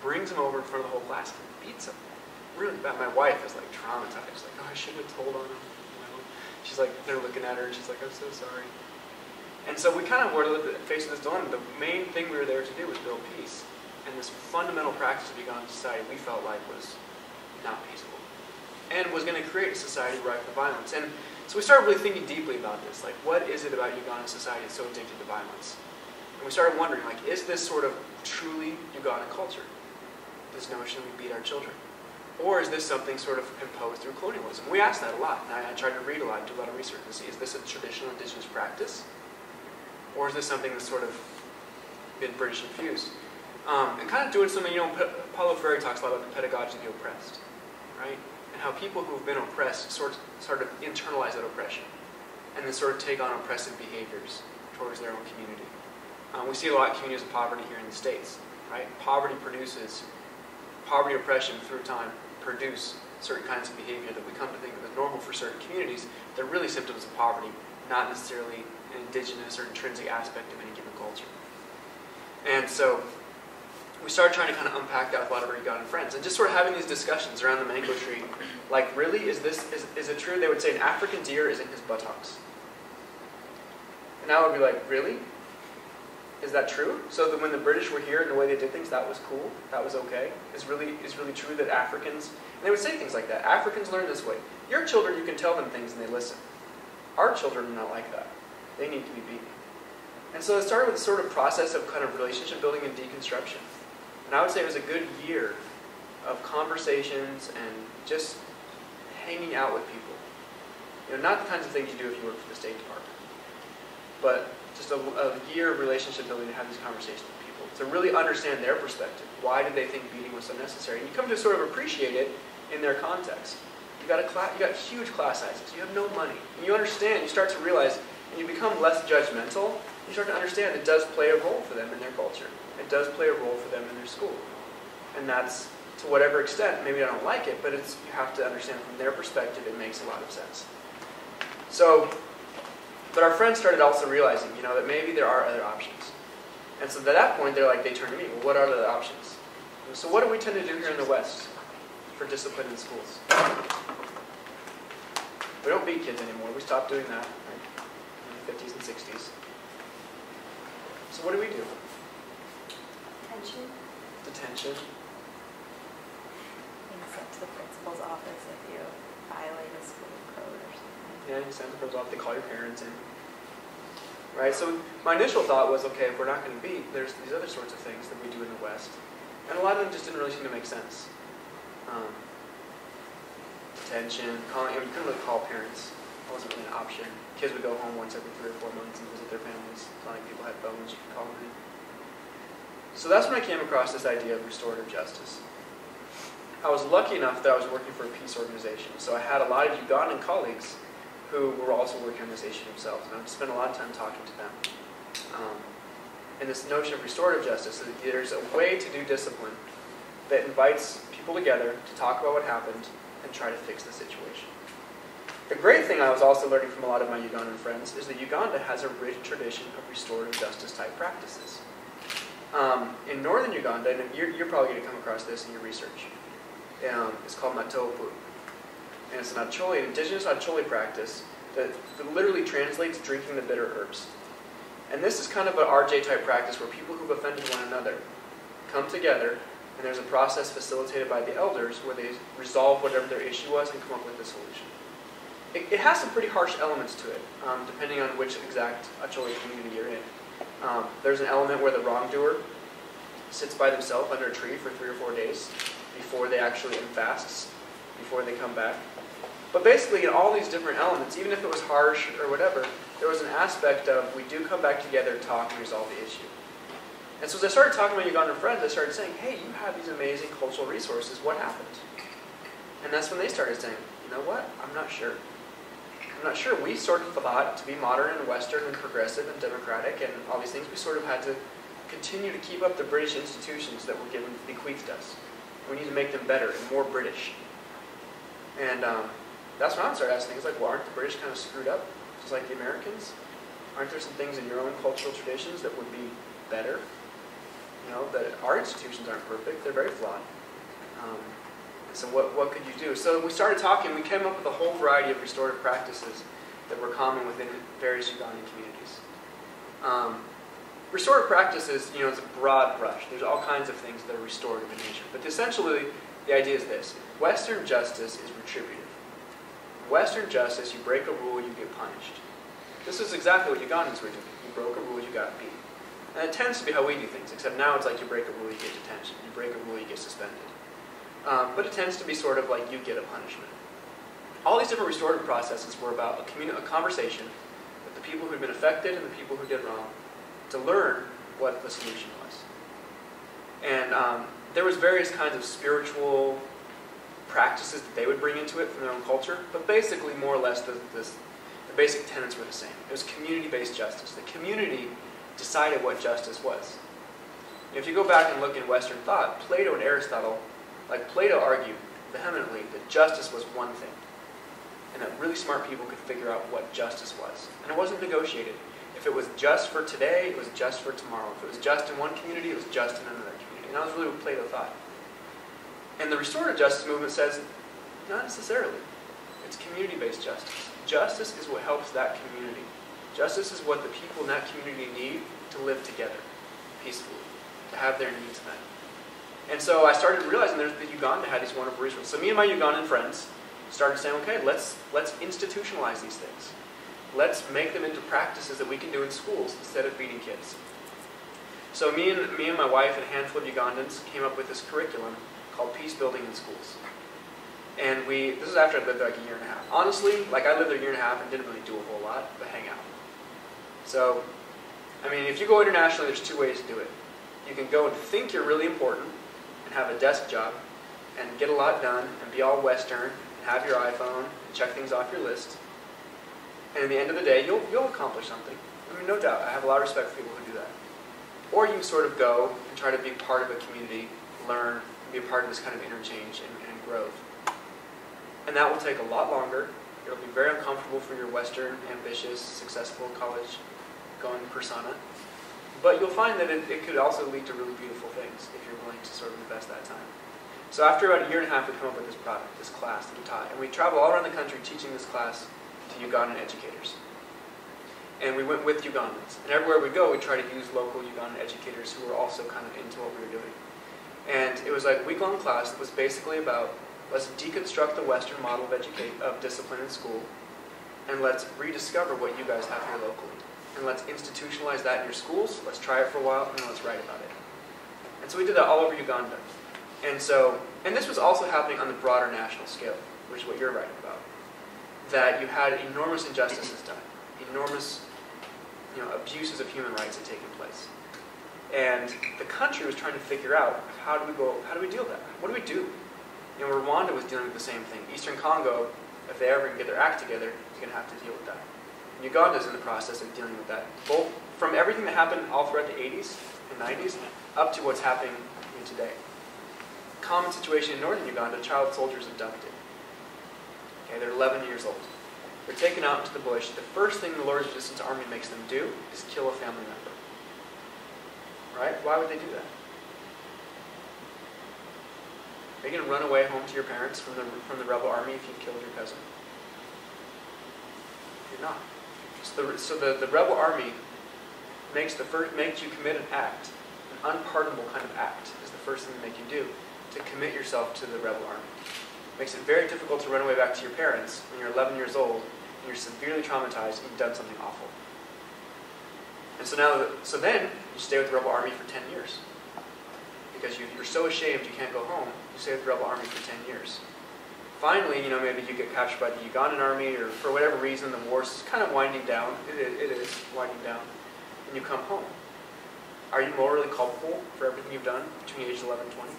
brings him over in front of the whole class and beats him really bad. My wife is like traumatized, like, oh, I shouldn't have told on him. She's like, they're looking at her, and she's like, I'm so sorry. And so we kind of were faced with this dilemma. The main thing we were there to do was build peace. And this fundamental practice of Ugandan society we felt like was not peaceful. And was going to create a society rife with violence. And so we started really thinking deeply about this. Like, what is it about Ugandan society that's so addicted to violence? And we started wondering, like, is this sort of truly Ugandan culture? This notion that we beat our children? Or is this something sort of imposed through colonialism? We asked that a lot. And I tried to read a lot, do a lot of research to see, is this a traditional indigenous practice? Or is this something that's sort of been British infused? And kind of doing something, Paulo Freire talks a lot about the pedagogy of the oppressed, right? And how people who have been oppressed sort of internalize that oppression and then sort of take on oppressive behaviors towards their own community. We see a lot of communities of poverty here in the States, right? Poverty oppression through time produce certain kinds of behavior that we come to think of as normal for certain communities. They're really symptoms of poverty, not necessarily an indigenous or intrinsic aspect of any given culture. And so we started trying to kind of unpack that with a lot of our Ugandan friends and just sort of having these discussions around the mango tree. Like, really, is it true? They would say an African deer is in his buttocks. And I would be like, really? Is that true? So that when the British were here and the way they did things, that was cool? That was okay? Is really true that Africans... And they would say things like that. Africans learn this way. Your children, you can tell them things and they listen. Our children are not like that. They need to be beaten. And so it started with a sort of process of kind of relationship building and deconstruction. And I would say it was a good year of conversations and just hanging out with people. Not the kinds of things you do if you work for the State Department, but just a year of relationship building to have these conversations with people, to really understand their perspective. Why did they think beating was so necessary? And you come to sort of appreciate it in their context. You got huge class sizes. You have no money. And you understand, you start to realize, and you become less judgmental, you start to understand it does play a role for them in their culture. It does play a role for them in their school. And that's, to whatever extent, maybe I don't like it, but you have to understand from their perspective, it makes a lot of sense. So, but our friends started also realizing, that maybe there are other options. And so at that point, they turned to me, well, what are the other options? And so what do we tend to do here in the West for discipline in schools? We don't beat kids anymore. We stopped doing that in the 50s and 60s. So what do we do? Detention. Being sent to the principal's office if you violate a school code or something. Yeah, you send the principal's office, they call your parents in. Right, so my initial thought was, okay, if we're not going to beat, there's these other sorts of things that we do in the West. And a lot of them just didn't really seem to make sense. Detention, you couldn't really call parents. That wasn't really an option. Kids would go home once every 3 or 4 months and visit their families. It's not like people had phones, you could call them in. So that's when I came across this idea of restorative justice. I was lucky enough that I was working for a peace organization. So I had a lot of Ugandan colleagues who were also working on this issue themselves. And I've spent a lot of time talking to them. And this notion of restorative justice, is that there's a way to do discipline that invites people together to talk about what happened and try to fix the situation. The great thing I was also learning from a lot of my Ugandan friends is that Uganda has a rich tradition of restorative justice type practices. In northern Uganda, and you're probably going to come across this in your research, it's called matopu. And it's an indigenous Acholi practice that literally translates drinking the bitter herbs. And this is kind of an RJ type practice where people who've offended one another come together, and there's a process facilitated by the elders where they resolve whatever their issue was and come up with a solution. It has some pretty harsh elements to it, depending on which exact Acholi community you're in. There's an element where the wrongdoer sits by themselves under a tree for 3 or 4 days before they actually fasts, before they come back. But basically, in all these different elements, even if it was harsh or whatever, there was an aspect of we do come back together, talk, and resolve the issue. And so as I started talking to my Ugandan friends, I started saying, hey, you have these amazing cultural resources. What happened? And that's when they started saying, you know what? I'm not sure. I'm not sure. We sort of thought to be modern and Western and progressive and democratic and all these things, we sort of had to continue to keep up the British institutions that were bequeathed us. We need to make them better and more British. And that's when I started asking things like, well, aren't the British kind of screwed up, just like the Americans? Aren't there some things in your own cultural traditions that would be better? that our institutions aren't perfect. They're very flawed. So what could you do? So we started talking. We came up with a whole variety of restorative practices that were common within various Ugandan communities. Restorative practices, it's a broad brush. There's all kinds of things that are restorative in nature. But essentially, the idea is this. Western justice is retributive. Western justice, you break a rule, you get punished. This is exactly what Ugandans were doing. You broke a rule, you got beat. And it tends to be how we do things, except now it's like you break a rule, you get detention. You break a rule, you get suspended. But it tends to be sort of like you get a punishment. All these different restorative processes were about a conversation with the people who had been affected and the people who did wrong to learn what the solution was. And there was various kinds of spiritual practices that they would bring into it from their own culture, but basically, more or less, the basic tenets were the same. It was community-based justice. The community decided what justice was. If you go back and look in Western thought, Plato and Aristotle, like Plato argued vehemently that justice was one thing, and that really smart people could figure out what justice was. And it wasn't negotiated. If it was just for today, it was just for tomorrow. If it was just in one community, it was just in another community. And that was really what Plato thought. And the restorative justice movement says, not necessarily. It's community-based justice. Justice is what helps that community. Justice is what the people in that community need to live together peacefully, to have their needs met. And so I started realizing that Uganda had these wonderful resources. So me and my Ugandan friends started saying, okay, let's institutionalize these things. Let's make them into practices that we can do in schools instead of beating kids. So me and my wife and a handful of Ugandans came up with this curriculum called Peace Building in Schools. And this is after I lived there like a year and a half. Honestly, I lived there a year and a half and didn't really do a whole lot, but hang out. So, if you go internationally, there's two ways to do it. You can go and think you're really important and have a desk job and get a lot done and be all Western and have your iPhone and check things off your list. And at the end of the day, you'll accomplish something. No doubt. I have a lot of respect for people who do that. Or you can sort of go and try to be part of a community, learn, be a part of this kind of interchange and growth. And that will take a lot longer. It'll be very uncomfortable for your Western, ambitious, successful college-going persona. But you'll find that it could also lead to really beautiful things if you're willing to sort of invest that time. So after about a year and a half, we come up with this product, this class that we taught. And we travel all around the country teaching this class to Ugandan educators. And we went with Ugandans. And everywhere we go, we try to use local Ugandan educators who were also kind of into what we were doing. And it was like a week-long class that was basically about, let's deconstruct the Western model of discipline in school, and let's rediscover what you guys have here locally. And let's institutionalize that in your schools, let's try it for a while, and then let's write about it. And so we did that all over Uganda. And this was also happening on the broader national scale, which is what you're writing about. That you had enormous injustices done, enormous abuses of human rights had taken place. And the country was trying to figure out, how do we deal with that? What do we do? Rwanda was dealing with the same thing. Eastern Congo, if they ever can get their act together, is going to have to deal with that. And Uganda is in the process of dealing with that, both from everything that happened all throughout the 80s and 90s, up to what's happening today. Common situation in northern Uganda, child soldiers abducted. Okay, they're 11 years old. They're taken out into the bush. The first thing the Lord's Resistance Army makes them do is kill a family member. Right? Why would they do that? Are you going to run away home to your parents from the rebel army if you've killed your cousin? You're not. So the rebel army makes you commit an act, an unpardonable kind of act is the first thing they make you do, to commit yourself to the rebel army. It makes it very difficult to run away back to your parents when you're 11 years old and you're severely traumatized and you've done something awful. And so then you stay with the rebel army for 10 years. Because you're so ashamed you can't go home, you stay with the rebel army for 10 years. Finally, maybe you get captured by the Ugandan army, or for whatever reason, the war's kind of winding down. It is winding down. And you come home. Are you morally culpable for everything you've done between the ages of 11 and 20?